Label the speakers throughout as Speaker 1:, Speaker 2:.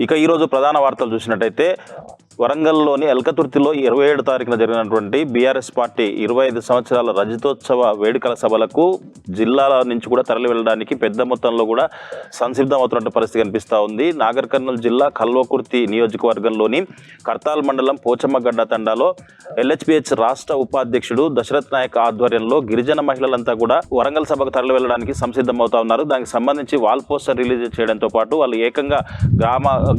Speaker 1: ఇక ఈరోజు ప్రధాన వార్తలు చూసినట్టయితే వరంగల్లోని ఎల్కతుర్తిలో 27 తారీఖున జరిగినటువంటి బీఆర్ఎస్ పార్టీ 25 సంవత్సరాల రజతోత్సవ వేడుకల సభలకు జిల్లాల నుంచి కూడా తరలి వెళ్ళడానికి పెద్ద మొత్తంలో కూడా సంసిద్ధమవుతున్నట్టు పరిస్థితి కనిపిస్తూ ఉంది. నాగర్ కర్నూలు జిల్లా కల్వకుర్తి నియోజకవర్గంలోని కర్తాల్ మండలం పోచమ్మగడ్డ తండాలో ఎల్హెచ్పిహెచ్ రాష్ట్ర ఉపాధ్యక్షుడు దశరథ్ నాయక్ ఆధ్వర్యంలో గిరిజన మహిళలంతా కూడా వరంగల్ సభకు తరలి వెళ్ళడానికి సంసిద్ధమవుతా ఉన్నారు. దానికి సంబంధించి వాల్ పోస్టర్ రిలీజ్ చేయడంతో పాటు వాళ్ళు ఏకంగా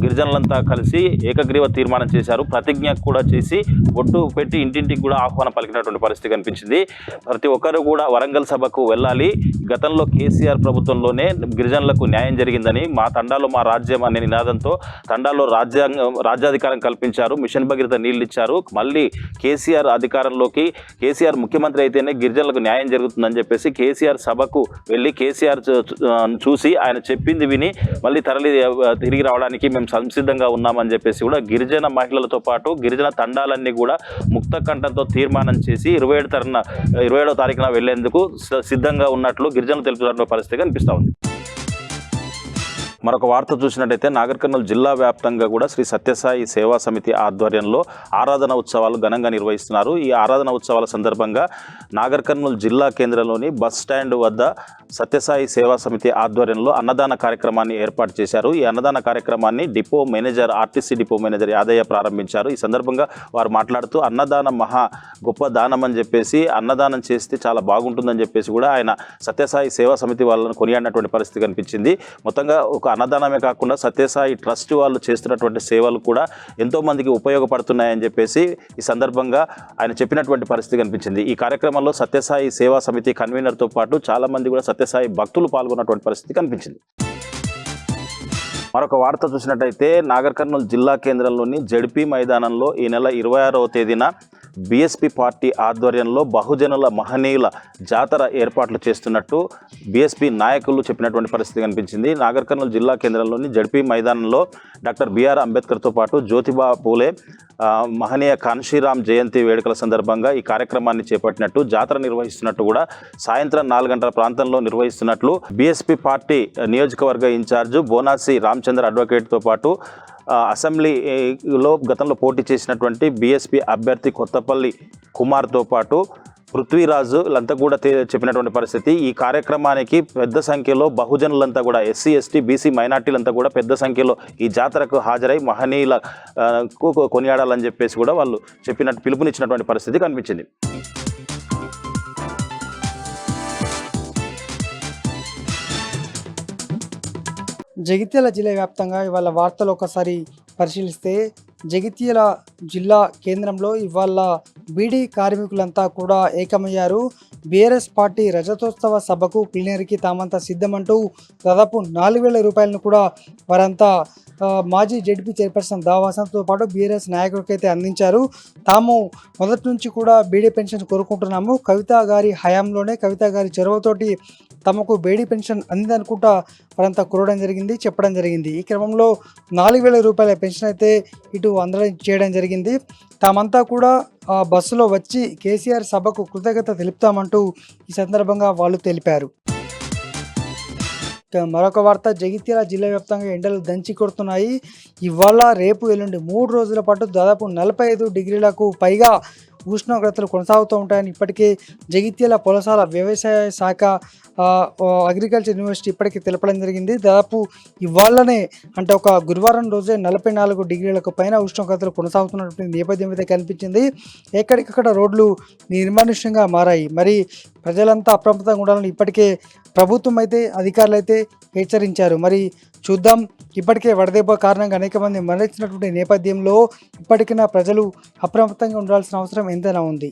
Speaker 1: గిరిజనులంతా కలిసి ఏకగ్రీవ తీర్మానం చేశారు. ప్రతిజ్ఞ కూడా చేసి ఒట్టు పెట్టి ఇంటింటికి కూడా ఆహ్వానం పలికినటువంటి పరిస్థితి కనిపించింది. ప్రతి ఒక్కరు కూడా వరంగల్ సభకు వెళ్ళాలి. గతంలో కేసీఆర్ ప్రభుత్వంలోనే గిరిజనులకు న్యాయం జరిగిందని, మా తండాలో మా రాజ్యం అనే నినాదంతో తండాలో రాజ్యాధికారం కల్పించారు. మిషన్ భగీరథ నీళ్ళు ఇచ్చారు. మళ్ళీ కేసీఆర్ అధికారంలోకి కేసీఆర్ ముఖ్యమంత్రి అయితేనే గిరిజనులకు న్యాయం జరుగుతుందని చెప్పేసి కేసీఆర్ సభకు వెళ్ళి కేసీఆర్ చూసి ఆయన చెప్పింది విని మళ్ళీ తిరిగి రావడానికి మేము సంసిద్ధంగా ఉన్నామని చెప్పేసి కూడా గిరిజన మహిళలతో పాటు గిరిజన తండాలన్నీ కూడా ముక్త కంఠంతో తీర్మానం చేసి 27వ తారీఖున వెళ్లేందుకు సిద్ధంగా ఉన్నట్లు గిరిజనులు తెలుపుతున్న పరిస్థితి కనిపిస్తూ ఉంది. మరొక వార్త చూసినట్టయితే నాగర్ కర్నూలు జిల్లా వ్యాప్తంగా కూడా శ్రీ సత్యసాయి సేవా సమితి ఆధ్వర్యంలో ఆరాధన ఉత్సవాలు ఘనంగా నిర్వహిస్తున్నారు. ఈ ఆరాధన ఉత్సవాల సందర్భంగా నాగర్ కర్నూలు జిల్లా కేంద్రంలోని బస్ స్టాండ్ వద్ద సత్యసాయి సేవా సమితి ఆధ్వర్యంలో అన్నదాన కార్యక్రమాన్ని ఏర్పాటు చేశారు. ఈ అన్నదాన కార్యక్రమాన్ని ఆర్టీసీ డిపో మేనేజర్ యాదయ్య ప్రారంభించారు. ఈ సందర్భంగా వారు మాట్లాడుతూ అన్నదానం మహా గొప్ప దానం అని చెప్పేసి, అన్నదానం చేస్తే చాలా బాగుంటుందని చెప్పేసి కూడా ఆయన సత్యసాయి సేవా సమితి వాళ్ళని కొనియాడినటువంటి పరిస్థితి కనిపించింది. మొత్తంగా ఒక అన్నదానమే కాకుండా సత్యసాయి ట్రస్ట్ వాళ్ళు చేస్తున్నటువంటి సేవలు కూడా ఎంతోమందికి ఉపయోగపడుతున్నాయని చెప్పేసి ఈ సందర్భంగా ఆయన చెప్పినటువంటి పరిస్థితి కనిపించింది. ఈ కార్యక్రమంలో సత్యసాయి సేవా సమితి కన్వీనర్తో పాటు చాలామంది కూడా సత్యసాయి భక్తులు పాల్గొన్నటువంటి పరిస్థితి కనిపించింది. మరొక వార్త చూసినట్టయితే నాగర్ కర్నూలు జిల్లా కేంద్రంలోని జడ్పీ మైదానంలో ఈ నెల 26వ తేదీన బీఎస్పీ పార్టీ ఆధ్వర్యంలో బహుజనుల మహనీయుల జాతర ఏర్పాట్లు చేస్తున్నట్టు బీఎస్పీ నాయకులు చెప్పినటువంటి పరిస్థితి కనిపించింది. నాగర్ కర్నూలు జిల్లా కేంద్రంలోని జడ్పీ మైదానంలో డాక్టర్ బిఆర్ అంబేద్కర్తో పాటు జ్యోతిబా పూలే మహనీయ కాన్షీరామ్ జయంతి వేడుకల సందర్భంగా ఈ కార్యక్రమాన్ని చేపట్టినట్టు, జాతర నిర్వహిస్తున్నట్టు కూడా సాయంత్రం 4 గంటల ప్రాంతంలో నిర్వహిస్తున్నట్లు బీఎస్పీ పార్టీ నియోజకవర్గ ఇన్ఛార్జు బోనాసి రామచంద్ర అడ్వకేట్తో పాటు అసెంబ్లీలో గతంలో పోటీ చేసినటువంటి బీఎస్పీ అభ్యర్థి కొత్తపల్లి కుమార్తో పాటు పృథ్వీరాజు లంతా కూడా చెప్పినటువంటి పరిస్థితి. ఈ కార్యక్రమానికి పెద్ద సంఖ్యలో బహుజనులంతా కూడా ఎస్సీ ఎస్టీ బీసీ మైనార్టీలంతా కూడా పెద్ద సంఖ్యలో ఈ జాతరకు హాజరై మహనీయులకు కొనియాడాలని చెప్పేసి కూడా వాళ్ళు పిలుపునిచ్చినటువంటి పరిస్థితి కనిపించింది.
Speaker 2: జగిత్యాల జిల్లా వ్యాప్తంగా ఇవాళ వార్తలు ఒకసారి పరిశీలిస్తే, జగిత్యాల జిల్లా కేంద్రంలో ఇవాళ బీడీ కార్మికులంతా కూడా ఏకమయ్యారు. బీఆర్ఎస్ పార్టీ రజతోత్సవ సభకు ప్లీనరీకి తామంతా సిద్ధమంటూ దాదాపు 4,000 రూపాయలను కూడా వారంతా మాజీ జడ్పీ చైర్పర్సన్ దావాసంతో పాటు బీఆర్ఎస్ నాయకులకైతే అందించారు. తాము మొదటి నుంచి కూడా బీడీ పెన్షన్ కోరుకుంటున్నాము, కవిత గారి హయాంలోనే కవిత గారి చొరవతోటి తమకు బీడీ పెన్షన్ అందిందనుకుంటా వారంతా కోరడం జరిగింది, చెప్పడం జరిగింది. ఈ క్రమంలో 4,000 రూపాయల పెన్షన్ అయితే ఇటు అందరం చేయడం జరిగింది. తామంతా కూడా బస్సులో వచ్చి కేసీఆర్ సభకు కృతజ్ఞత తెలుపుతామంటూ ఈ సందర్భంగా వాళ్ళు తెలిపారు. మరొక వార్త, జగిత్యాల జిల్లా వ్యాప్తంగా ఎండలు దంచి కొడుతున్నాయి. ఇవాళ రేపు ఎల్లుండి 3 రోజుల పాటు దాదాపు 45 డిగ్రీలకు పైగా ఉష్ణోగ్రతలు కొనసాగుతూ ఉంటాయని ఇప్పటికే జగిత్యాల పొలసాల వ్యవసాయ శాఖ అగ్రికల్చర్ యూనివర్సిటీ ఇప్పటికీ తెలపడం జరిగింది. దాదాపు ఇవాళనే అంటే ఒక గురువారం రోజే 44 డిగ్రీలకు పైన ఉష్ణోగ్రతలు కొనసాగుతున్నటువంటి నేపథ్యం అయితే కనిపించింది. ఎక్కడికక్కడ రోడ్లు నిర్మానుష్యంగా మారాయి. మరి ప్రజలంతా అప్రమత్తంగా ఉండాలని ఇప్పటికే ప్రభుత్వం అయితే అధికారులు అయితే హెచ్చరించారు. మరి చూద్దాం, ఇప్పటికే వడదెబ్బ కారణంగా అనేక మంది మరణించినటువంటి నేపథ్యంలో ఇప్పటికైనా ప్రజలు అప్రమత్తంగా ఉండాల్సిన అవసరం ఎంతైనా ఉంది.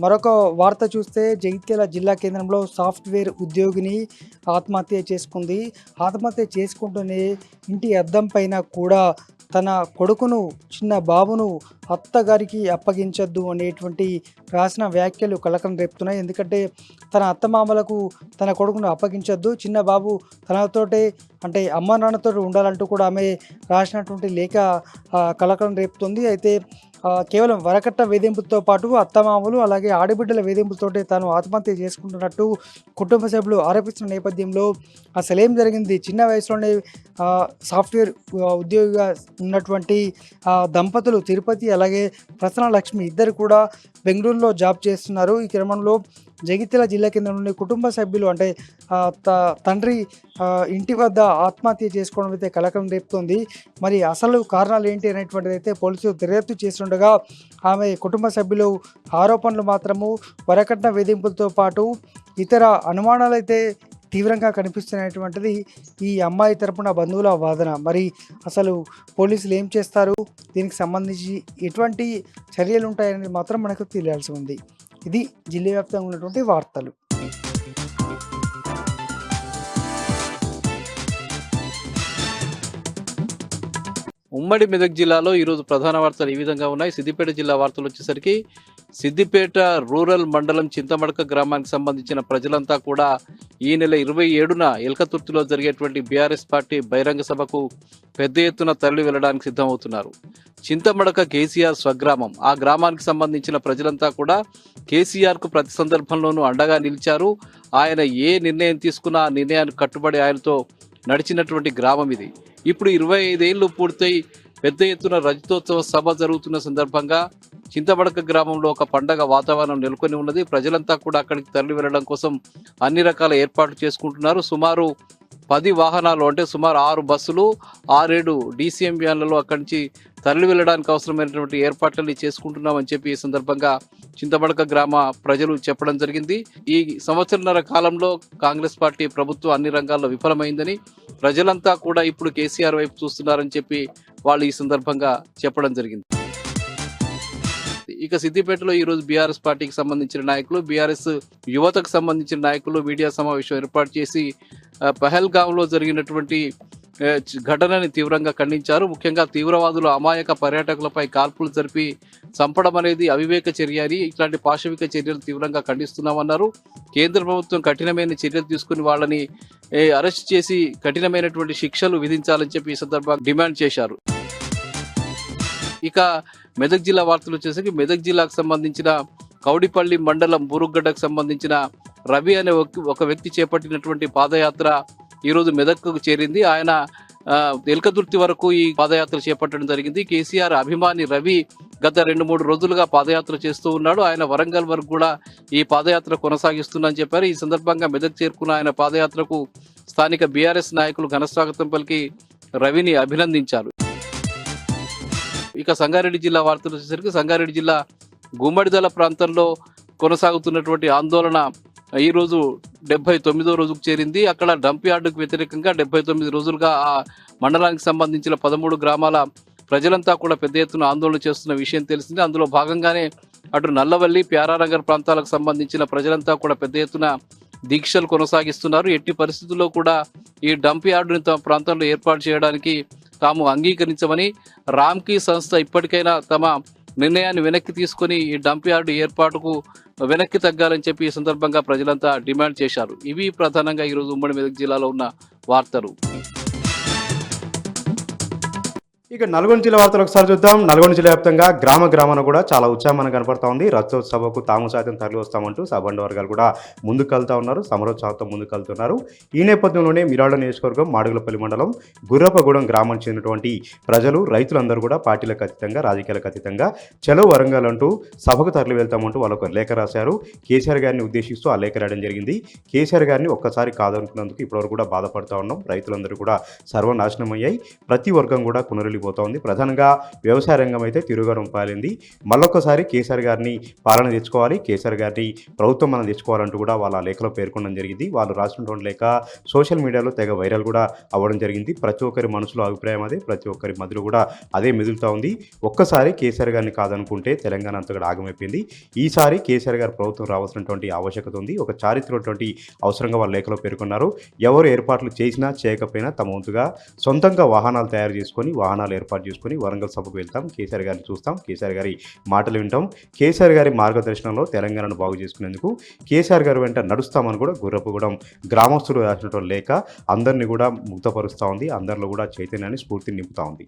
Speaker 2: మరొక వార్త చూస్తే, జగిత్యాల జిల్లా కేంద్రంలో సాఫ్ట్వేర్ ఉద్యోగిని ఆత్మహత్య చేసుకుంది. ఆత్మహత్య చేసుకుంటూనే ఇంటి అద్దం పైన కూడా తన కొడుకును, చిన్న బాబును అత్తగారికి అప్పగించొద్దు అనేటువంటి రాసిన వ్యాఖ్యలు కలకలం రేపుతున్నాయి. ఎందుకంటే తన అత్తమామలకు తన కొడుకును అప్పగించొద్దు, చిన్న బాబు తనతోటే అంటే అమ్మ నాన్నతో ఉండాలంటూ కూడా ఆమె రాసినటువంటి లేఖ కలకలం రేపుతుంది. అయితే కేవలం వరకట్న వేధింపులతో పాటు అత్తమామలు అలాగే ఆడబిడ్డల వేధింపులతోటే తాను ఆత్మహత్య చేసుకుంటున్నట్టు కుటుంబ సభ్యులు ఆరోపిస్తున్న నేపథ్యంలో అసలు ఏం జరిగింది, చిన్న వయసులోనే సాఫ్ట్వేర్ ఉద్యోగిగా ఉన్నటువంటి దంపతులు తిరుపతి అలాగే ప్రసన్న లక్ష్మి ఇద్దరు కూడా బెంగళూరులో జాబ్ చేస్తున్నారు. ఈ క్రమంలో జగిత్యాల జిల్లా కేంద్రంలోని కుటుంబ సభ్యులు అంటే తండ్రి ఇంటి వద్ద ఆత్మహత్య చేసుకోవడం అయితే కలకలం రేపుతోంది. మరి అసలు కారణాలు ఏంటి అనేటువంటిది అయితే పోలీసులు దర్యాప్తు చేస్తుండగా ఆమె కుటుంబ సభ్యులు ఆరోపణలు మాత్రము వరకట్న వేధింపులతో పాటు ఇతర అనుమానాలు అయితే తీవ్రంగా కనిపిస్తున్నటువంటిది ఈ అమ్మాయి తరపున బంధువుల వాదన. మరి అసలు పోలీసులు ఏం చేస్తారు, దీనికి సంబంధించి ఎటువంటి చర్యలు ఉంటాయనేది మాత్రం మనకు తెలియాల్సి ఉంది. ఇది జిల్లా వ్యాప్తంగా ఉన్నటువంటి వార్తలు.
Speaker 3: ఉమ్మడి మెదక్ జిల్లాలో ఈరోజు ప్రధాన వార్తలు ఈ విధంగా ఉన్నాయి. సిద్దిపేట జిల్లా వార్తలు వచ్చేసరికి సిద్దిపేట రూరల్ మండలం చింతమడక గ్రామానికి సంబంధించిన ప్రజలంతా కూడా ఈ నెల 27న ఎల్కతుర్తిలో జరిగేటువంటి బీఆర్ఎస్ పార్టీ బహిరంగ సభకు పెద్ద ఎత్తున తరలి వెళ్లడానికి సిద్ధమవుతున్నారు. చింతమడక కేసీఆర్ స్వగ్రామం. ఆ గ్రామానికి సంబంధించిన ప్రజలంతా కూడా కేసీఆర్కు ప్రతి సందర్భంలోనూ అండగా నిలిచారు. ఆయన ఏ నిర్ణయం తీసుకున్నా ఆ నిర్ణయానికి కట్టుబడి ఆయనతో నడిచినటువంటి గ్రామం ఇది. ఇప్పుడు 25 ఏళ్లు పూర్తయి పెద్ద ఎత్తున రజతోత్సవ సభ జరుగుతున్న సందర్భంగా చింతమడక గ్రామంలో ఒక పండగ వాతావరణం నెలకొని ఉన్నది. ప్రజలంతా కూడా అక్కడికి తరలి వెళ్ళడం కోసం అన్ని రకాల ఏర్పాట్లు చేసుకుంటున్నారు. సుమారు 10 వాహనాలు అంటే సుమారు 6 బస్సులు 6-7 DCM వ్యాన్లలో అక్కడి నుంచి తరలి వెళ్ళడానికి అవసరమైనటువంటి ఏర్పాట్లని చేసుకుంటున్నామని చెప్పి ఈ సందర్భంగా చింతమడక గ్రామ ప్రజలు చెప్పడం జరిగింది. ఈ సంవత్సరన్నర కాలంలో కాంగ్రెస్ పార్టీ ప్రభుత్వం అన్ని రంగాల్లో విఫలమైందని, ప్రజలంతా కూడా ఇప్పుడు కేసీఆర్ వైపు చూస్తున్నారని చెప్పి వాళ్ళు ఈ సందర్భంగా చెప్పడం జరిగింది. ఇక సిద్దిపేటలో ఈరోజు బీఆర్ఎస్ పార్టీకి సంబంధించిన నాయకులు, బీఆర్ఎస్ యువతకు సంబంధించిన నాయకులు మీడియా సమావేశం ఏర్పాటు చేసి పహల్గాంలో జరిగినటువంటి ఘటనని తీవ్రంగా ఖండించారు. ముఖ్యంగా తీవ్రవాదులు అమాయక పర్యాటకులపై కాల్పులు జరిపి చంపడం అనేది అవివేక చర్య అని, ఇట్లాంటి పాశవిక చర్యలు తీవ్రంగా ఖండిస్తున్నామన్నారు. కేంద్ర ప్రభుత్వం కఠినమైన చర్యలు తీసుకుని వాళ్ళని అరెస్ట్ చేసి కఠినమైనటువంటి శిక్షలు విధించాలని చెప్పి ఈ సందర్భంగా డిమాండ్ చేశారు. ఇక మెదక్ జిల్లా వార్తలు వచ్చేసరికి మెదక్ జిల్లాకు సంబంధించిన కౌడిపల్లి మండలం బూరుగడ్డకు సంబంధించిన రవి అనే ఒక వ్యక్తి చేపట్టినటువంటి పాదయాత్ర ఈరోజు మెదక్కు చేరింది. ఆయన ఎల్కతుర్తి వరకు ఈ పాదయాత్ర చేపట్టడం జరిగింది. కేసీఆర్ అభిమాని రవి గత 2-3 రోజులుగా పాదయాత్ర చేస్తూ ఉన్నాడు. ఆయన వరంగల్ వరకు కూడా ఈ పాదయాత్ర కొనసాగిస్తుందని చెప్పారు. ఈ సందర్భంగా మెదక్ చేరుకున్న ఆయన పాదయాత్రకు స్థానిక బీఆర్ఎస్ నాయకులు ఘనస్వాగతం పలికి రవిని అభినందించారు. ఇక సంగారెడ్డి జిల్లా వార్తలు వచ్చేసరికి సంగారెడ్డి జిల్లా గుమ్మడిదల ప్రాంతంలో కొనసాగుతున్నటువంటి ఆందోళన ఈరోజు 79వ రోజుకు చేరింది. అక్కడ డంప్ యార్డుకు వ్యతిరేకంగా 79 రోజులుగా ఆ మండలానికి సంబంధించిన 13 గ్రామాల ప్రజలంతా కూడా పెద్ద ఎత్తున ఆందోళన చేస్తున్న విషయం తెలిసింది. అందులో భాగంగానే అటు నల్లవల్లి, ప్యారానగర్ ప్రాంతాలకు సంబంధించిన ప్రజలంతా కూడా పెద్ద ఎత్తున దీక్షలు కొనసాగిస్తున్నారు. ఎట్టి పరిస్థితుల్లో కూడా ఈ డంప్ యార్డుని తమ ప్రాంతంలో ఏర్పాటు చేయడానికి తాము అంగీకరించమని, రామ్కీ సంస్థ ఇప్పటికైనా తమ నిర్ణయాన్ని వెనక్కి తీసుకుని ఈ డంప్ యార్డు ఏర్పాటుకు వెనక్కి తగ్గాలని చెప్పి ఈ సందర్భంగా ప్రజలంతా డిమాండ్ చేశారు. ఇవి ప్రధానంగా ఈరోజు ఉమ్మడి మెదక్ జిల్లాలో ఉన్న వార్తలు.
Speaker 4: ఇక నల్గొండ జిల్లా వార్తలు ఒకసారి చూద్దాం. నల్గొండ జిల్లా వ్యాప్తంగా గ్రామాన కూడా చాలా ఉత్సాహం కనపడతా ఉంది. రథోత్సవకు తాము సైతం తరలి వస్తామంటూ సబండ వర్గాలు కూడా ముందుకు వెళ్తా ఉన్నారు, సమరోత్సాహంతో ముందుకు వెళ్తున్నారు. ఈ నేపథ్యంలోనే మిరాళ్ళ నియోజకవర్గం మాడుగులపల్లి మండలం గుర్రపగూడెం గ్రామానికి చెందినటువంటి ప్రజలు, రైతులందరూ కూడా పార్టీలకు అతీతంగా, రాజకీయాలకు అతీతంగా చలో వరంగల్ అంటూ సభకు తరలి వెళ్తామంటూ వాళ్ళు ఒక లేఖ రాశారు. కేసీఆర్ గారిని ఉద్దేశిస్తూ ఆ లేఖ రాయడం జరిగింది. కేసీఆర్ గారిని ఒక్కసారి కాదనుకున్నందుకు ఇప్పటివరకు కూడా బాధపడుతూ ఉన్నాం. రైతులందరూ కూడా సర్వనాశనం అయ్యాయి. ప్రతి వర్గం కూడా కునరలిపోతుంది. ప్రధానంగా వ్యవసాయ రంగం అయితే తిరుగడం పాలింది. మళ్ళొక్కసారి కేసీఆర్ గారిని పాలన తెచ్చుకోవాలి, కేసీఆర్ గారిని ప్రభుత్వం మనం తెచ్చుకోవాలంటూ కూడా వాళ్ళ లేఖలో పేర్కొనడం జరిగింది. వాళ్ళు రాసినటువంటి లేఖ సోషల్ మీడియాలో తెగ వైరల్ కూడా అవ్వడం జరిగింది. ప్రతి ఒక్కరి మనసులో అభిప్రాయం అదే, ప్రతి ఒక్కరి మధ్యలో కూడా అదే మెదులుతూ ఉంది. ఒక్కసారి కేసీఆర్ గారిని కాదనుకుంటే తెలంగాణ అంతా కూడా ఆగమైపోయింది. ఈసారి కేసీఆర్ గారి ప్రభుత్వం రావాల్సినటువంటి ఆవశ్యకత ఉంది. ఒక చారిత్రటువంటి అవసరంగా వాళ్ళ లేఖలో పేర్కొన్నారు. ఎవరు ఏర్పాట్లు చేసినా చేయకపోయినా తమ వంతుగా సొంతంగా వాహనాలు తయారు చేసుకొని వాహనాలు ఏర్పాటు చేసుకుని వరంగల్ సభకు వెళ్తాం, కేసీఆర్ గారిని చూస్తాం, కేసీఆర్ గారి మాటలు వింటాం, కేసీఆర్ గారి మార్గదర్శనంలో తెలంగాణను బాగు చేసుకునేందుకు కేసీఆర్ గారి వెంట నడుస్తామని కూడా గుర్రపగూడెం గ్రామస్తులు రాసినటువంటి లేఖ అందరినీ కూడా ముక్తపరుస్తూ ఉంది. అందరిలో కూడా చైతన్యాన్ని, స్ఫూర్తిని నింపుతా ఉంది.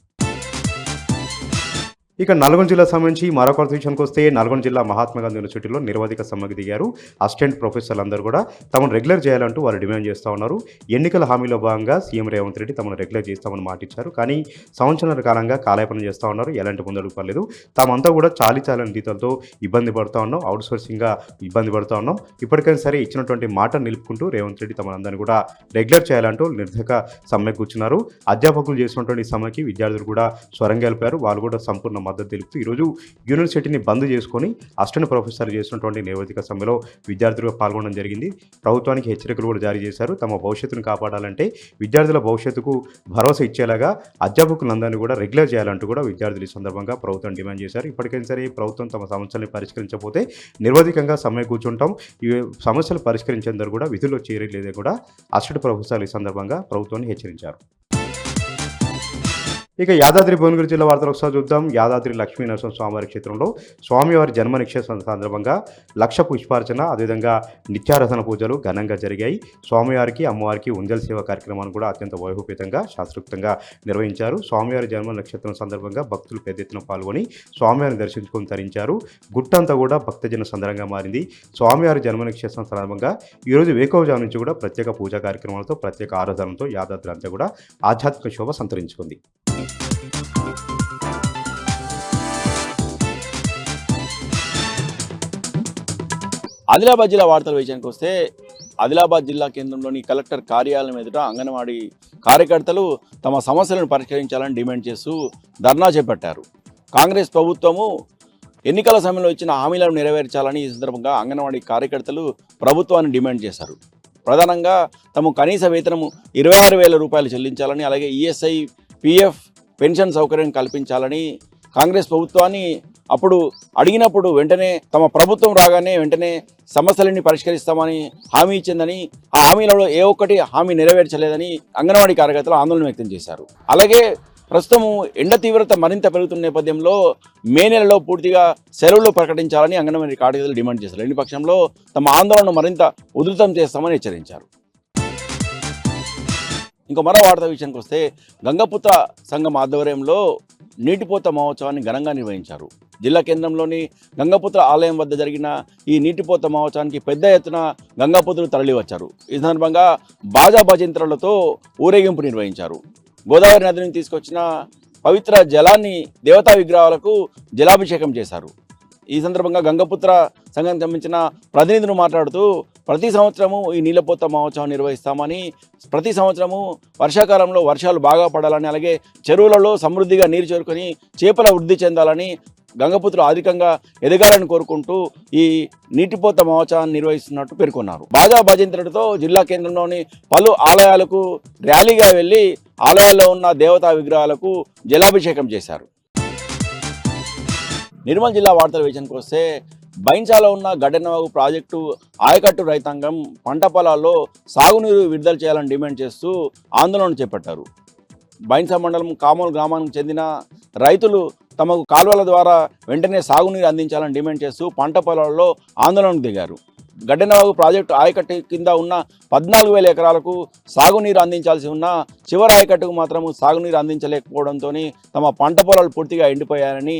Speaker 4: ఇక నల్గొండ జిల్లా సంబంధించి మరొక విషయానికి వస్తే నల్గొండ జిల్లా మహాత్మా గాంధీ యూనివర్సిటీలో నిరవధిక సమ్మెకు దిగారు. అసిస్టెంట్ ప్రొఫెసర్లు అందరూ కూడా తమను రెగ్యులర్ చేయాలంటూ వారు డిమాండ్ చేస్తూ ఉన్నారు. ఎన్నికల హామీలో భాగంగా సీఎం రేవంత్ రెడ్డి తమను రెగ్యులర్ చేస్తామని మాటిచ్చారు. కానీ సంవత్సరాల కాలంగా కాలయాపన చేస్తూ ఉన్నారు. ఎలాంటి ముందడుగు పడలేదు. తామంతా కూడా చాలీచాలని రీతులతో ఇబ్బంది పడుతూ ఉన్నాం, అవుట్ సోర్సింగ్గా ఇబ్బంది పడుతూ ఉన్నాం. ఇప్పటికైనా సరే ఇచ్చినటువంటి మాట నిలుపుకుంటూ రేవంత్ రెడ్డి తమనందరినీ కూడా రెగ్యులర్ చేయాలంటూ నిర్ధక సమ్మె కూర్చున్నారు. అధ్యాపకులు చేసినటువంటి సమ్మెకి విద్యార్థులు కూడా స్వరం గెలిపారు. వాళ్ళు కూడా సంపూర్ణ మద్దతు తెలుపుతూ ఈరోజు యూనివర్సిటీని బంద్ చేసుకొని అసిస్టెంట్ ప్రొఫెసర్ చేసినటువంటి నిరవధిక సమ్మెలో విద్యార్థులు పాల్గొనడం జరిగింది. ప్రభుత్వానికి హెచ్చరికలు కూడా జారీ చేశారు. తమ భవిష్యత్తును కాపాడాలంటే విద్యార్థుల భవిష్యత్తుకు భరోసా ఇచ్చేలాగా అధ్యాపకులందరినీ కూడా రెగ్యులర్ చేయాలంటూ కూడా విద్యార్థులు ఈ సందర్భంగా ప్రభుత్వం డిమాండ్ చేశారు. ఇప్పటికైనా సరే ప్రభుత్వం తమ సమస్యలను పరిష్కరించకపోతే నిరవధికంగా సమ్మె కూర్చుంటాం, ఈ సమస్యలు పరిష్కరించేందుకు కూడా విధుల్లో చేరలేదే కూడా అసిస్టెంట్ ప్రొఫెసర్ ఈ సందర్భంగా ప్రభుత్వాన్ని హెచ్చరించారు. ఇక యాదాద్రి భువనగిరి జిల్లా వార్తలు ఒకసారి చూద్దాం. యాదాద్రి లక్ష్మీ నరసింహ స్వామివారి క్షేత్రంలో స్వామివారి జన్మ నిక్షేపం సందర్భంగా 1,00,000 పుష్పార్చన, అదేవిధంగా నిత్యారాధన పూజలు ఘనంగా జరిగాయి. స్వామివారికి అమ్మవారికి ఉంజల్ సేవ కార్యక్రమాన్ని కూడా అత్యంత వైభవపేతంగా శాస్త్రోక్తంగా నిర్వహించారు. స్వామివారి జన్మ నక్షత్రం సందర్భంగా భక్తులు పెద్ద ఎత్తున పాల్గొని స్వామివారిని దర్శించుకొని తరించారు. గుట్టంతా కూడా భక్తజన సందర్భంగా మారింది. స్వామివారి జన్మ నక్షత్రం సందర్భంగా ఈరోజు వేకోవజాము నుంచి కూడా ప్రత్యేక పూజా కార్యక్రమాలతో ప్రత్యేక ఆరాధనలతో యాదాద్రి అంతా కూడా ఆధ్యాత్మిక శోభ సంతరించుకుంది.
Speaker 5: ఆదిలాబాద్ జిల్లా వార్తల విషయానికి వస్తే ఆదిలాబాద్ జిల్లా కేంద్రంలోని కలెక్టర్ కార్యాలయం ఎదుట అంగన్వాడీ కార్యకర్తలు తమ సమస్యలను పరిష్కరించాలని డిమాండ్ చేస్తూ ధర్నా చేపట్టారు. కాంగ్రెస్ ప్రభుత్వము ఎన్నికల సమయంలో ఇచ్చిన హామీలను నెరవేర్చాలని ఈ సందర్భంగా అంగన్వాడీ కార్యకర్తలు ప్రభుత్వాన్ని డిమాండ్ చేశారు. ప్రధానంగా తమ కనీస వేతనము 26,000 రూపాయలు చెల్లించాలని, అలాగే ఈఎస్ఐ, పిఎఫ్, పెన్షన్ సౌకర్యం కల్పించాలని కాంగ్రెస్ ప్రభుత్వాన్ని అప్పుడు అడిగినప్పుడు వెంటనే తమ ప్రభుత్వం రాగానే వెంటనే సమస్యలన్నీ పరిష్కరిస్తామని హామీ ఇచ్చిందని, ఆ హామీలలో ఏ ఒక్కటి హామీ నెరవేర్చలేదని అంగన్వాడీ కార్యకర్తలు ఆందోళన వ్యక్తం చేశారు. అలాగే ప్రస్తుతం ఎండ తీవ్రత మరింత పెరుగుతున్న నేపథ్యంలో మే నెలలో పూర్తిగా సెలవులు ప్రకటించాలని అంగన్వాడీ కార్యకర్తలు డిమాండ్ చేశారు. లేని పక్షంలో తమ ఆందోళనను మరింత ఉధృతం చేస్తామని హెచ్చరించారు. ఇంకో మరో వార్త విషయానికి వస్తే గంగపుత్ర సంఘం ఆధ్వర్యంలో నీటిపోత మహోత్సవాన్ని ఘనంగా నిర్వహించారు. జిల్లా కేంద్రంలోని గంగపుత్ర ఆలయం వద్ద జరిగిన ఈ నీటిపోత మహోత్సవానికి పెద్ద ఎత్తున గంగాపుత్రులు తరలివచ్చారు. ఈ సందర్భంగా బాజా భజంత్రులతో ఊరేగింపు నిర్వహించారు. గోదావరి నది నుంచి తీసుకొచ్చిన పవిత్ర జలాన్ని దేవతా విగ్రహాలకు జలాభిషేకం చేశారు. ఈ సందర్భంగా గంగపుత్ర సంఘానికి సంబంధించిన ప్రతినిధులు మాట్లాడుతూ ప్రతి సంవత్సరము ఈ నీళ్ళపోత మహోత్సవం నిర్వహిస్తామని, ప్రతి సంవత్సరము వర్షాకాలంలో వర్షాలు బాగా పడాలని, అలాగే చెరువులలో సమృద్ధిగా నీరు చేరుకొని చేపల వృద్ధి చెందాలని, గంగపుత్రులు అధికంగా ఎదగాలని కోరుకుంటూ ఈ నీటిపోత మహోత్సవాన్ని నిర్వహిస్తున్నట్టు పేర్కొన్నారు. బాజా భజంత్రులతో జిల్లా కేంద్రంలోని పలు ఆలయాలకు ర్యాలీగా వెళ్లి ఆలయాల్లో ఉన్న దేవతా విగ్రహాలకు జలాభిషేకం చేశారు. నిర్మల్ జిల్లా వార్తల విషయానికి వస్తే బైంచాలో ఉన్న గడ్డెనవాగు ప్రాజెక్టు ఆయకట్టు రైతాంగం పంట పొలాల్లో సాగునీరు విడుదల చేయాలని డిమాండ్ చేస్తూ ఆందోళన చేపట్టారు. బైంసా మండలం కామోల్ గ్రామానికి చెందిన రైతులు తమకు కాలువల ద్వారా వెంటనే సాగునీరు అందించాలని డిమాండ్ చేస్తూ పంట పొలాల్లో ఆందోళనకు దిగారు. గడ్డెనవాగు ప్రాజెక్టు ఆయకట్టు కింద ఉన్న 14,000 ఎకరాలకు సాగునీరు అందించాల్సి ఉన్న చివరి ఆయకట్టుకు మాత్రం సాగునీరు అందించలేకపోవడంతో తమ పంట పొలాలు పూర్తిగా ఎండిపోయాయని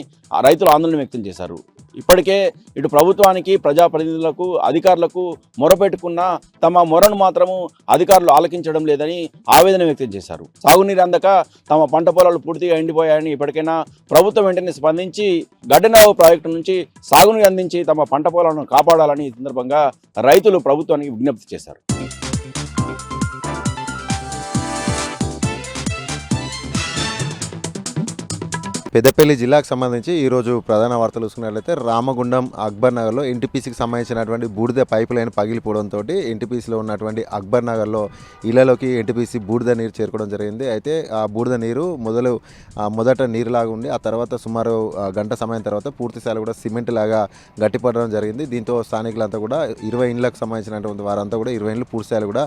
Speaker 5: రైతులు ఆందోళన వ్యక్తం చేశారు. ఇప్పటికే ఇటు ప్రభుత్వానికి, ప్రజాప్రతినిధులకు, అధికారులకు మొరపెట్టుకున్న తమ మొరను మాత్రము అధికారులు ఆలకించడం లేదని ఆవేదన వ్యక్తం చేశారు. సాగునీరు అందక తమ పంట పొలాలు పూర్తిగా ఎండిపోయాయని ఇప్పటికైనా ప్రభుత్వం వెంటనే స్పందించి గడ్డెనవాగు ప్రాజెక్టు నుంచి సాగునీరు అందించి తమ పంట పొలాలను కాపాడాలని ఈ సందర్భంగా రైతులు ప్రభుత్వానికి విజ్ఞప్తి చేశారు.
Speaker 6: పెద్దపల్లి జిల్లాకు సంబంధించి ఈరోజు ప్రధాన వార్తలు చూసుకున్నట్లయితే రామగుండం అక్బర్ నగర్లో ఎన్టీపీసీకి సంబంధించినటువంటి బూడిద పైప్ లైన్ పగిలిపోవడంతో ఎన్టీపీసీలో ఉన్నటువంటి అక్బర్ నగర్లో ఇళ్లలోకి ఎన్టీపీసీ బూడిద నీరు చేరుకోవడం జరిగింది. అయితే ఆ బూడిద నీరు మొదట నీరులాగా ఉండి ఆ తర్వాత సుమారు గంట సమయం తర్వాత పూర్తిస్థాయిలో కూడా సిమెంట్ లాగా గట్టిపడడం జరిగింది. దీంతో స్థానికులంతా కూడా 20 ఇండ్లకు సంబంధించినటువంటి వారంతా కూడా 20 ఇండ్లు పూర్తిస్థాయిలో కూడా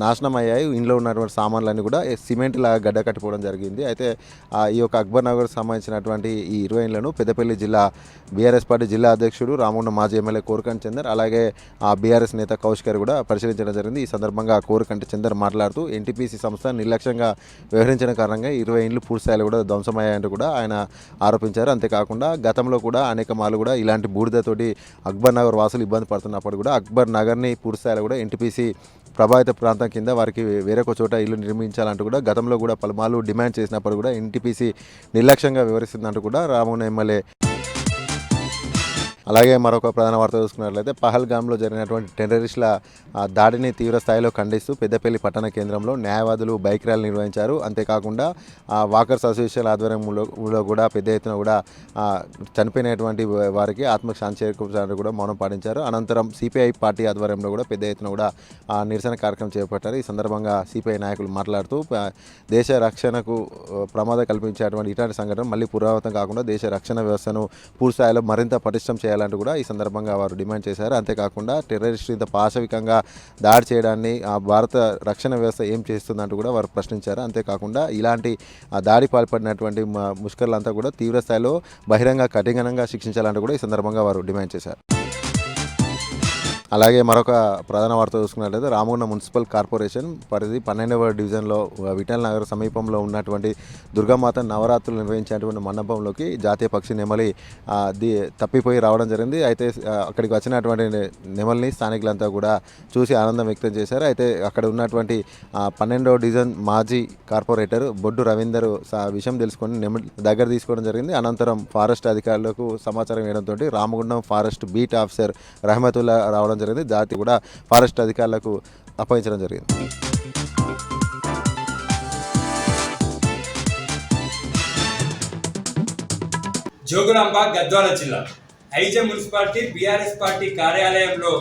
Speaker 6: నాశనం అయ్యాయి. ఇంట్లో ఉన్నటువంటి సామాన్లన్నీ కూడా సిమెంట్ లాగా గడ్డ కట్టిపోవడం జరిగింది. అయితే ఈ యొక్క అక్బర్ నగర్ సంబంధించినటువంటి ఈ 20 ఇండ్లను పెద్దపల్లి జిల్లా బీఆర్ఎస్ పార్టీ జిల్లా అధ్యక్షుడు రామగుండం మాజీ ఎమ్మెల్యే కోరుకంటి చందర్ అలాగే ఆ బీఆర్ఎస్ నేత కౌశిక్ గారు కూడా పరిశీలించడం జరిగింది. ఈ సందర్భంగా కోరుకంటి చందర్ మాట్లాడుతూ ఎన్టీపీసీ సంస్థ నిర్లక్ష్యంగా వ్యవహరించిన కారణంగా 20 ఇండ్లు పూర్తిస్థాయిలో కూడా ధ్వంసమయ్యాయంటూ కూడా ఆయన ఆరోపించారు. అంతేకాకుండా గతంలో కూడా అనేక మార్లు కూడా ఇలాంటి బూడిదతోటి అక్బర్ నగర్ వాసులు ఇబ్బంది పడుతున్నప్పుడు కూడా అక్బర్ నగర్ని పూర్తిస్థాయిలో కూడా ఎన్టీపీసీ ప్రభావిత ప్రాంతం కింద వారికి వేరొక చోట ఇల్లు నిర్మించాలంటూ కూడా గతంలో కూడా పలుమార్లు డిమాండ్ చేసినప్పుడు కూడా ఎన్టీపీసీ నిర్లక్ష్యంగా వివరిస్తుందంటూ కూడా రామగుండం ఎమ్మెల్యే. అలాగే మరొక ప్రధాన వార్త చూసుకున్నట్లయితే పహల్గామ్లో జరిగినటువంటి టెర్రరిస్టుల దాడిని తీవ్ర స్థాయిలో ఖండిస్తూ పెద్దపల్లి పట్టణ కేంద్రంలో న్యాయవాదులు బైక్ ర్యాలీ నిర్వహించారు. అంతేకాకుండా వాకర్స్ అసోసియేషన్ ఆధ్వర్యంలో కూడా పెద్ద ఎత్తున కూడా చనిపోయినటువంటి వారికి ఆత్మశాంతి చేకూర్చాలని కూడా మౌనం పాటించారు. అనంతరం సిపిఐ పార్టీ ఆధ్వర్యంలో కూడా పెద్ద ఎత్తున కూడా నిరసన కార్యక్రమం చేపట్టారు. ఈ సందర్భంగా సిపిఐ నాయకులు మాట్లాడుతూ దేశ రక్షణకు ప్రమాదం కల్పించేటువంటి ఇలాంటి సంఘటన మళ్ళీ పునరావృతం కాకుండా దేశ రక్షణ వ్యవస్థను పూర్తిస్థాయిలో మరింత పటిష్టం చేయాలంటూ కూడా ఈ సందర్భంగా వారు డిమాండ్ చేశారు. అంతేకాకుండా టెర్రరిస్టు ఇంత పాశవికంగా దాడి చేయడాన్ని భారత రక్షణ వ్యవస్థ ఏం చేస్తుందంటూ కూడా వారు ప్రశ్నించారు. అంతేకాకుండా ఇలాంటి దాడి పాల్పడినటువంటి ముష్కర్లంతా కూడా తీవ్ర స్థాయిలో బహిరంగ కఠినంగా శిక్షించాలంటూ కూడా ఈ సందర్భంగా వారు డిమాండ్ చేశారు. అలాగే మరొక ప్రధాన వార్త చూసుకున్నట్లయితే రామగుండం మున్సిపల్ కార్పొరేషన్ పరిధి 12వ డివిజన్లో విఠల్ నగర్ సమీపంలో ఉన్నటువంటి దుర్గామాత నవరాత్రులు నిర్వహించేటువంటి మండపంలోకి జాతీయ పక్షి నెమలి తప్పిపోయి రావడం జరిగింది. అయితే అక్కడికి వచ్చినటువంటి నెమలిని స్థానికులంతా కూడా చూసి ఆనందం వ్యక్తం చేశారు. అయితే అక్కడ ఉన్నటువంటి 12వ డివిజన్ మాజీ కార్పొరేటర్ బొడ్డు రవీందర్ విషయం తెలుసుకొని నెమలి దగ్గర తీసుకోవడం జరిగింది. అనంతరం ఫారెస్ట్ అధికారులకు సమాచారం ఇవ్వడంతో Ramagundam forest beat officer Rahmatullah రావడం జరిగింది. జాతి కూడా ఫారెస్ట్ అధికారులకు అప్పగించడం జరిగింది.
Speaker 7: జోగులాంబ గద్వాల జిల్లా ఐజ మున్సిపాలిటీ బీఆర్ఎస్ పార్టీ కార్యాలయంలో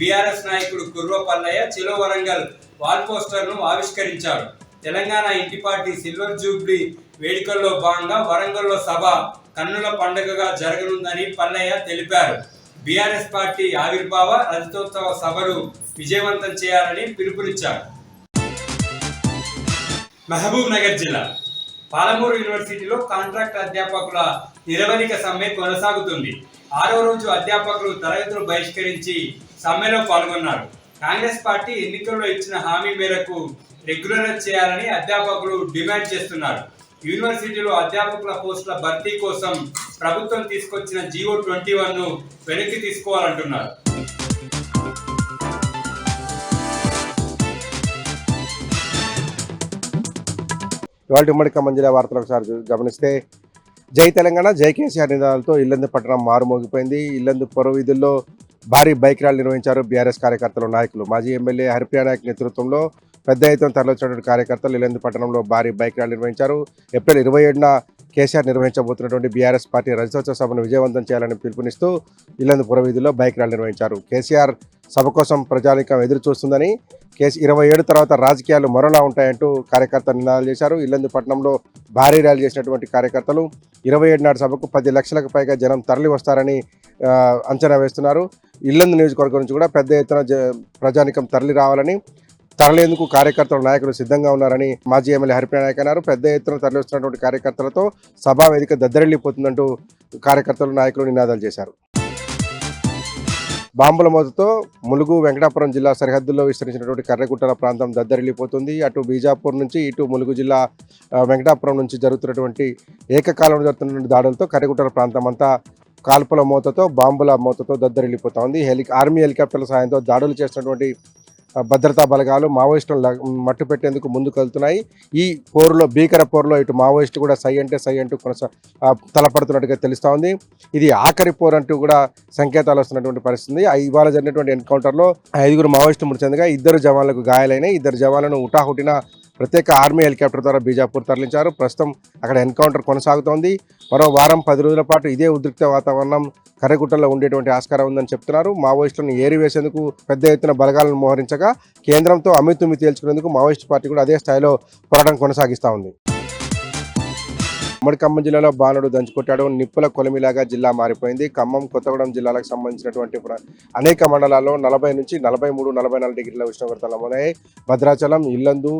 Speaker 7: బీఆర్ఎస్ నాయకుడు కుర్వ పల్లయ్య చెలో వరంగల్ వాల్ పోస్టర్ను ఆవిష్కరించారు. తెలంగాణ ఇంటి పార్టీ సిల్వర్ జూబ్లీ వేడుకల్లో భాగంగా వరంగల్లో సభ కన్నుల పండుగగా జరగనుందని పల్లయ్య తెలిపారు. బీఆర్ఎస్ పార్టీ ఆవిర్భావ రజతోత్సవ సభను విజయవంతం చేయాలని పిలుపునిచ్చారు. మహబూబ్ నగర్ జిల్లా పాలమూరు యూనివర్సిటీలో కాంట్రాక్ట్ అధ్యాపకుల నిరవధిక సమ్మె కొనసాగుతుంది. 6వ రోజు అధ్యాపకులు తరగతులు బహిష్కరించి సమ్మెలో పాల్గొన్నారు. కాంగ్రెస్ పార్టీ ఎన్నికల్లో ఇచ్చిన హామీ మేరకు రెగ్యులరైజ్ చేయాలని అధ్యాపకులు డిమాండ్ చేస్తున్నారు. యూనివర్సిటీలో అధ్యాపకుల పోస్టుల భర్తీ కోసం ప్రభుత్వం తీసుకొచ్చిన జీవో 21ను వెనక్కి తీసుకోవాలంటున్నారు.
Speaker 8: ఇవాళ ఉమ్మడి ఖమ్మం జిల్లా వార్తలు ఒకసారి గమనిస్తే జై తెలంగాణ జై కేసీఆర్ నినాదాలతో ఇల్లందు పట్టణం మారుమోగిపోయింది. ఇల్లందు పొర వీధుల్లో భారీ బైక్ ర్యాలీ నిర్వహించారు బీఆర్ఎస్ కార్యకర్తలు నాయకులు. మాజీ ఎమ్మెల్యే హరిప్రియ నాయక్ నేతృత్వంలో పెద్ద ఎత్తున తరలివచ్చినటువంటి కార్యకర్తలు ఇల్లందు పట్టణంలో భారీ బైక్ ర్యాలీ నిర్వహించారు. ఏప్రిల్ 27న కేసీఆర్ నిర్వహించబోతున్నటువంటి బీఆర్ఎస్ పార్టీ రజతోత్సవ సభను విజయవంతం చేయాలని పిలుపునిస్తూ ఇల్లందు పుర వీధుల్లో బైక్ ర్యాలీ నిర్వహించారు. కేసీఆర్ సభ కోసం ప్రజానీకం ఎదురు చూస్తుందని 27 తర్వాత రాజకీయాలు మరోలా ఉంటాయంటూ కార్యకర్తలు నినాదాలు చేశారు. ఇల్లందు పట్టణంలో భారీ ర్యాలీ చేసినటువంటి కార్యకర్తలు 27 నాటి సభకు 10 లక్షలకు పైగా జనం తరలి వస్తారని అంచనా వేస్తున్నారు. ఇల్లందు నియోజకవర్గం నుంచి కూడా పెద్ద ఎత్తున ప్రజానీకం తరలి రావాలని తరలేందుకు కార్యకర్తలు నాయకులు సిద్ధంగా ఉన్నారని మాజీ ఎమ్మెల్యే హరిప్రియ నాయక్ అన్నారు. పెద్ద ఎత్తున తరలి వస్తున్నటువంటి కార్యకర్తలతో సభా వేదిక దద్దరిల్లిపోతుందంటూ కార్యకర్తలు నాయకులు నినాదాలు చేశారు. బాంబుల మోతతో ములుగు వెంకటాపురం జిల్లా సరిహద్దుల్లో విస్తరించినటువంటి కర్రగుట్టల ప్రాంతం దద్దరిల్లిపోతుంది. అటు బీజాపూర్ నుంచి ఇటు ములుగు జిల్లా వెంకటాపురం నుంచి జరుగుతున్నటువంటి ఏకకాలంలో జరుగుతున్నటువంటి దాడులతో కర్రగుట్టల ప్రాంతం అంతా కాల్పుల మోతతో బాంబుల మోతతో దద్దరిల్లిపోతా ఉంది. ఆర్మీ హెలికాప్టర్ల సాయంతో దాడులు చేస్తున్నటువంటి భద్రతా బలగాలు మావోయిస్టులను మట్టు పెట్టేందుకు ముందుకు వెళ్తున్నాయి. ఈ పోరులో భీకర పోరులో ఇటు మావోయిస్టు కూడా సై అంటూ తలపడుతున్నట్టుగా తెలుస్తూ ఉంది. ఇది ఆఖరి పోరు అంటూ కూడా సంకేతాలు వస్తున్నటువంటి పరిస్థితి. ఇవాళ జరిగినటువంటి ఎన్కౌంటర్లో 5 మావోయిస్టు మృతి చెందగా 2 జవాన్లకు గాయాలైనాయి. 2 జవాన్లను హుటాహుటిన ప్రత్యేక ఆర్మీ హెలికాప్టర్ ద్వారా బీజాపూర్ తరలించారు. ప్రస్తుతం అక్కడ ఎన్కౌంటర్ కొనసాగుతోంది. మరో వారం 10 రోజుల పాటు ఇదే ఉద్రిక్త వాతావరణం కర్రగుట్టలో ఉండేటువంటి ఆస్కారం ఉందని చెప్తున్నారు. మావోయిస్టులను ఏరివేసేందుకు పెద్ద ఎత్తున బలగాలను మోహరించగా కేంద్రంతో అమితుమి తేల్చుకునేందుకు మావోయిస్టు పార్టీ కూడా అదే స్థాయిలో పోరాటం కొనసాగిస్తూ ఉంది. ఉమ్మడి ఖమ్మం జిల్లాలో బాణుడు దంచుకొట్టాడు. నిప్పుల కొలిమిలాగా జిల్లా మారిపోయింది. ఖమ్మం కొత్తగూడెం జిల్లాలకు సంబంధించినటువంటి అనేక మండలాల్లో 40 నుంచి 43, 44 డిగ్రీల ఉష్ణోగ్రతలు నమోదయ్యాయి. భద్రాచలం, ఇల్లందు,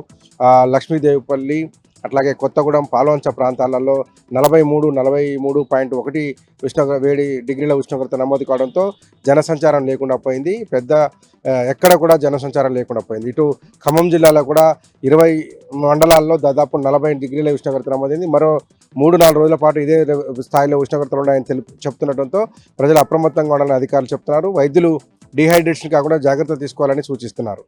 Speaker 8: లక్ష్మీదేవిపల్లి, అట్లాగే కొత్తగూడెం పాల్వంచ ప్రాంతాలలో 43.1 డిగ్రీల ఉష్ణోగ్రత నమోదు కావడంతో జనసంచారం లేకుండా పోయింది. ఎక్కడ కూడా జనసంచారం లేకుండా పోయింది. ఇటు ఖమ్మం జిల్లాలో కూడా 20 మండలాల్లో దాదాపు 40 డిగ్రీల ఉష్ణోగ్రత నమోదైంది. మరో 3-4 రోజుల పాటు ఇదే స్థాయిలో ఉష్ణోగ్రతలు ఉన్నాయని చెప్తుండటంతో ప్రజలు అప్రమత్తంగా ఉండాలని అధికారులు చెప్తున్నారు. వైద్యులు డీహైడ్రేషన్ కాకుండా జాగ్రత్త తీసుకోవాలని సూచిస్తున్నారు.